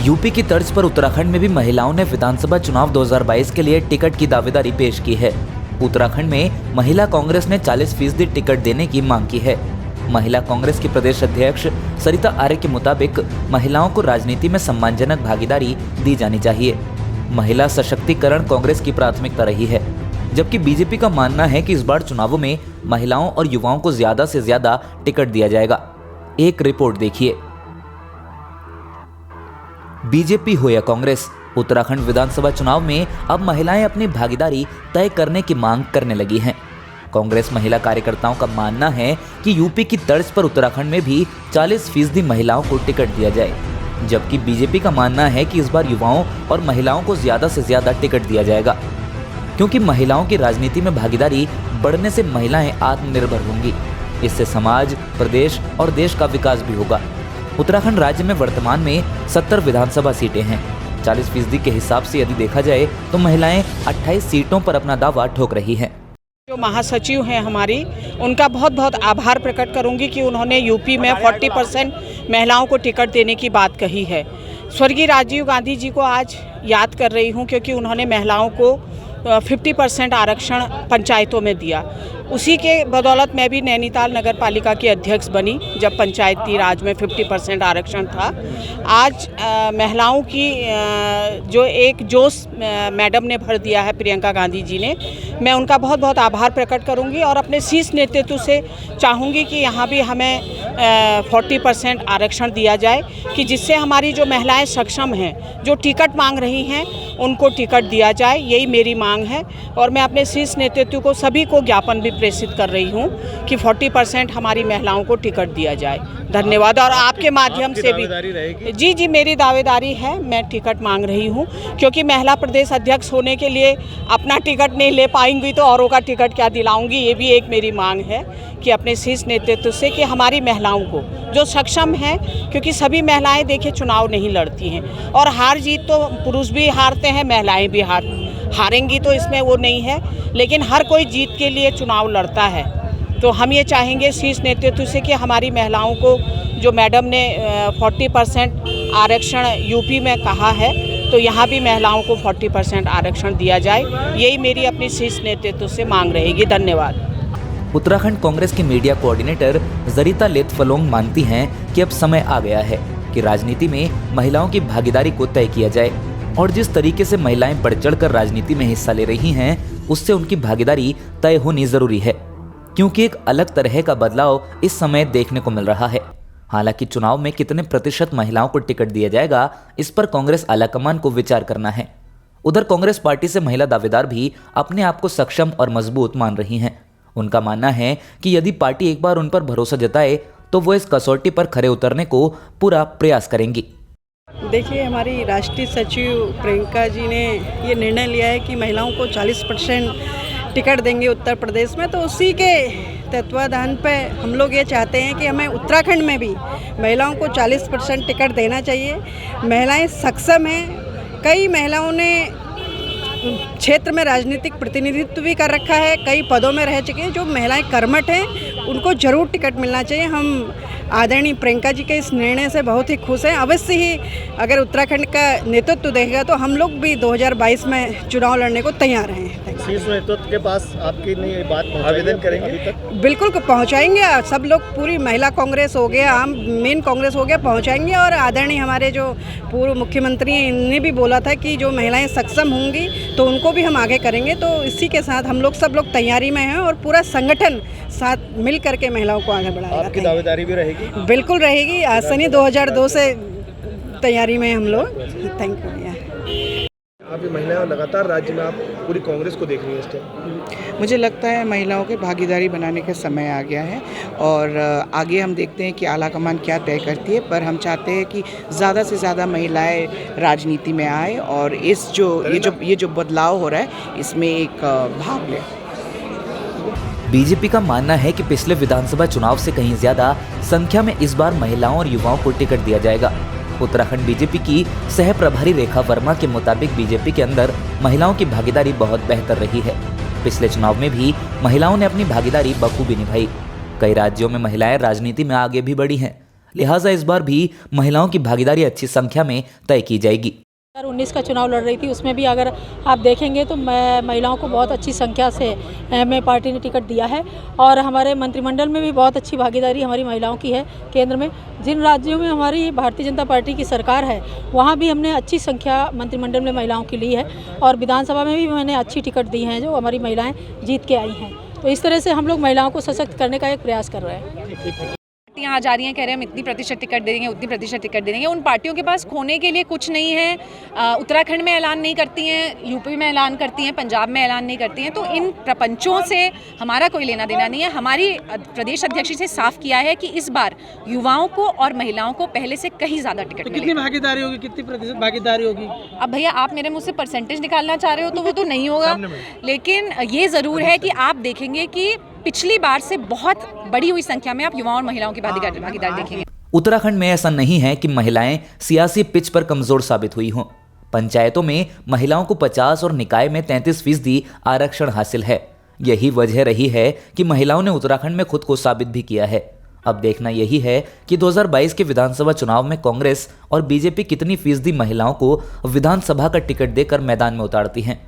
UP की तर्ज पर उत्तराखंड में भी महिलाओं ने विधानसभा चुनाव 2022 के लिए टिकट की दावेदारी पेश की है। उत्तराखंड में महिला कांग्रेस ने 40% टिकट देने की मांग की है। महिला कांग्रेस की प्रदेश अध्यक्ष सरिता आर्य के मुताबिक महिलाओं को राजनीति में सम्मानजनक भागीदारी दी जानी चाहिए। महिला सशक्तिकरण कांग्रेस की प्राथमिकता रही है, जबकि बीजेपी का मानना है कि इस बार चुनावों में महिलाओं और युवाओं को ज्यादा से ज्यादा टिकट दिया जाएगा। एक रिपोर्ट देखिए। बीजेपी हो या कांग्रेस, उत्तराखंड विधानसभा चुनाव में अब महिलाएं अपनी भागीदारी तय करने की मांग करने लगी हैं। कांग्रेस महिला कार्यकर्ताओं का मानना है कि यूपी की तर्ज पर उत्तराखंड में भी 40% महिलाओं को टिकट दिया जाए, जबकि बीजेपी का मानना है कि इस बार युवाओं और महिलाओं को ज्यादा से ज्यादा टिकट दिया जाएगा, क्योंकि महिलाओं की राजनीति में भागीदारी बढ़ने से महिलाएं आत्मनिर्भर होंगी। इससे समाज, प्रदेश और देश का विकास भी होगा। उत्तराखंड राज्य में वर्तमान में 70 विधानसभा सीटें हैं। 40% के हिसाब से यदि देखा जाए तो महिलाएं 28 सीटों पर अपना दावा ठोक रही हैं। जो महासचिव हैं हमारी, उनका बहुत बहुत आभार प्रकट करूंगी कि उन्होंने यूपी में 40% महिलाओं को टिकट देने की बात कही है। स्वर्गीय राजीव गांधी जी को आज याद कर रही हूं, क्योंकि उन्होंने महिलाओं को 50% आरक्षण पंचायतों में दिया। उसी के बदौलत मैं भी नैनीताल नगर पालिका की अध्यक्ष बनी, जब पंचायती राज में 50% आरक्षण था। आज महिलाओं की जो एक जोश मैडम ने भर दिया है, प्रियंका गांधी जी ने, मैं उनका बहुत बहुत आभार प्रकट करूंगी और अपने शीर्ष नेतृत्व से चाहूँगी कि यहाँ भी हमें 40% आरक्षण दिया जाए, कि जिससे हमारी जो महिलाएं सक्षम हैं, जो टिकट मांग रही हैं, उनको टिकट दिया जाए। यही मेरी मांग है और मैं अपने शीर्ष नेतृत्व को सभी को ज्ञापन भी प्रेषित कर रही हूँ कि 40% हमारी महिलाओं को टिकट दिया जाए। धन्यवाद। और आपके माध्यम से भी जी मेरी दावेदारी है, मैं टिकट मांग रही हूँ, क्योंकि महिला प्रदेश अध्यक्ष होने के लिए अपना टिकट नहीं ले पाएंगी तो औरों का टिकट क्या दिलाऊंगी। ये भी एक मेरी मांग है कि अपने शीर्ष नेतृत्व से कि हमारी महिलाओं को जो सक्षम है, क्योंकि सभी महिलाएं देखिए चुनाव नहीं लड़ती हैं और हार जीत तो पुरुष भी हारते हैं, महिलाएं भी हारेंगी, तो इसमें वो नहीं है, लेकिन हर कोई जीत के लिए चुनाव लड़ता है। तो हम ये चाहेंगे शीर्ष नेतृत्व से कि हमारी महिलाओं को, जो मैडम ने 40% आरक्षण यूपी में कहा है, तो यहाँ भी महिलाओं को 40% आरक्षण दिया जाए। यही मेरी अपनी शीर्ष नेतृत्व से मांग रहेगी। धन्यवाद। उत्तराखंड कांग्रेस की मीडिया कोऑर्डिनेटर जरिता लेतफलोंग मानती हैं कि अब समय आ गया है कि राजनीति में महिलाओं की भागीदारी को तय किया जाए, और जिस तरीके से महिलाएं बढ़ चढ़कर राजनीति में हिस्सा ले रही हैं, उससे उनकी भागीदारी तय होनी जरूरी है, क्योंकि एक अलग तरह का बदलाव इस समय देखने को मिल रहा है। हालांकि चुनाव में कितने प्रतिशत महिलाओं को टिकट दिया जाएगा, इस पर कांग्रेस आलाकमान को विचार करना है। उधर कांग्रेस पार्टी से महिला दावेदार भी अपने आप को सक्षम और मजबूत मान रही हैं। उनका मानना है कि यदि पार्टी एक बार उन पर भरोसा जताए तो वो इस कसौटी पर खरे उतरने को पूरा प्रयास करेंगी। देखिए, हमारी राष्ट्रीय सचिव प्रियंका जी ने ये निर्णय लिया है कि महिलाओं को 40% टिकट देंगे उत्तर प्रदेश में, तो उसी के तत्वाधान पे हम लोग ये चाहते हैं कि हमें उत्तराखंड में भी महिलाओं को 40% टिकट देना चाहिए। महिलाएं सक्षम हैं, कई महिलाओं ने क्षेत्र में राजनीतिक प्रतिनिधित्व भी कर रखा है, कई पदों में रह चुके हैं। जो महिलाएं कर्मठ हैं, उनको जरूर टिकट मिलना चाहिए। हम आदरणीय प्रियंका जी के इस निर्णय से बहुत ही खुश हैं। अवश्य ही अगर उत्तराखंड का नेतृत्व देगा तो हम लोग भी 2022 में चुनाव लड़ने को तैयार हैं। शीर्ष नेतृत्व के पास आपकी नहीं बात आवेदन करेंगे? बिल्कुल पहुंचाएंगे। सब लोग, पूरी महिला कांग्रेस हो गया, हम मेन कांग्रेस हो गया, पहुंचाएंगे। और आदरणीय हमारे जो पूर्व मुख्यमंत्री हैं, इनने भी बोला था कि जो महिलाएं सक्षम होंगी तो उनको भी हम आगे करेंगे। तो इसी के साथ हम लोग सब लोग तैयारी में हैं और पूरा संगठन साथ मिल करके महिलाओं को आगे बढ़ाएगा। आपकी दावेदारी भी रहेगी? बिल्कुल रहेगी। आसनी 2002 से तैयारी में हम लोग। थैंक यू भैया। आप ये महिलाएं लगातार राज्य में आप पूरी कांग्रेस को देख रही हैं इस टाइम? मुझे लगता है महिलाओं की भागीदारी बनाने का समय आ गया है और आगे हम देखते हैं कि आलाकमान क्या तय करती है, पर हम चाहते हैं कि ज़्यादा से ज़्यादा महिलाएं राजनीति में आए और ये जो बदलाव हो रहा है इसमें एक भाग लें। बीजेपी का मानना है कि पिछले विधानसभा चुनाव से कहीं ज्यादा संख्या में इस बार महिलाओं और युवाओं को टिकट दिया जाएगा। उत्तराखंड बीजेपी की सह प्रभारी रेखा वर्मा के मुताबिक बीजेपी के अंदर महिलाओं की भागीदारी बहुत बेहतर रही है। पिछले चुनाव में भी महिलाओं ने अपनी भागीदारी बखूबी निभाई। कई राज्यों में महिलाएं राजनीति में आगे भी बढ़ी हैं, लिहाजा इस बार भी महिलाओं की भागीदारी अच्छी संख्या में तय की जाएगी। 2019 का चुनाव लड़ रही थी, उसमें भी अगर आप देखेंगे तो महिलाओं को बहुत अच्छी संख्या से हमें पार्टी ने टिकट दिया है और हमारे मंत्रिमंडल में भी बहुत अच्छी भागीदारी हमारी महिलाओं की है। केंद्र में जिन राज्यों में हमारी भारतीय जनता पार्टी की सरकार है वहाँ भी हमने अच्छी संख्या मंत्रिमंडल में महिलाओं की ली है और विधानसभा में भी मैंने अच्छी टिकट दी हैं जो हमारी महिलाएँ जीत के आई हैं। तो इस तरह से हम लोग महिलाओं को सशक्त करने का एक प्रयास कर रहे हैं। पार्टियाँ आ जा रही हैं, कह रहे हैं हम इतनी प्रतिशत टिकट दे देंगे, उतनी प्रतिशत टिकट दे देंगे। उन पार्टियों के पास खोने के लिए कुछ नहीं है। उत्तराखंड में ऐलान नहीं करती हैं, यूपी में ऐलान करती हैं, पंजाब में ऐलान नहीं करती हैं। तो इन प्रपंचों से हमारा कोई लेना देना नहीं है। हमारी प्रदेश अध्यक्ष से साफ किया है कि इस बार युवाओं को और महिलाओं को पहले से कहीं ज़्यादा टिकट मिलेगा। कितनी भागीदारी होगी, कितनी प्रतिशत भागीदारी होगी? अब भैया आप मेरे मुझसे परसेंटेज निकालना चाह रहे हो तो वो तो नहीं होगा, लेकिन ये ज़रूर है कि आप देखेंगे कि पिछली बार से बहुत बड़ी हुई संख्या में आप युवाओं और महिलाओं की भागीदारी देखेंगे। उत्तराखंड में ऐसा नहीं है कि महिलाएं सियासी पिच पर कमजोर साबित हुई हों। पंचायतों में महिलाओं को 50 और निकाय में 33% आरक्षण हासिल है। यही वजह रही है कि महिलाओं ने उत्तराखंड में खुद को साबित भी किया है। अब देखना यही है कि 2022 के विधानसभा चुनाव में कांग्रेस और बीजेपी कितनी फीसदी महिलाओं को विधानसभा का टिकट देकर मैदान में उतारती हैं।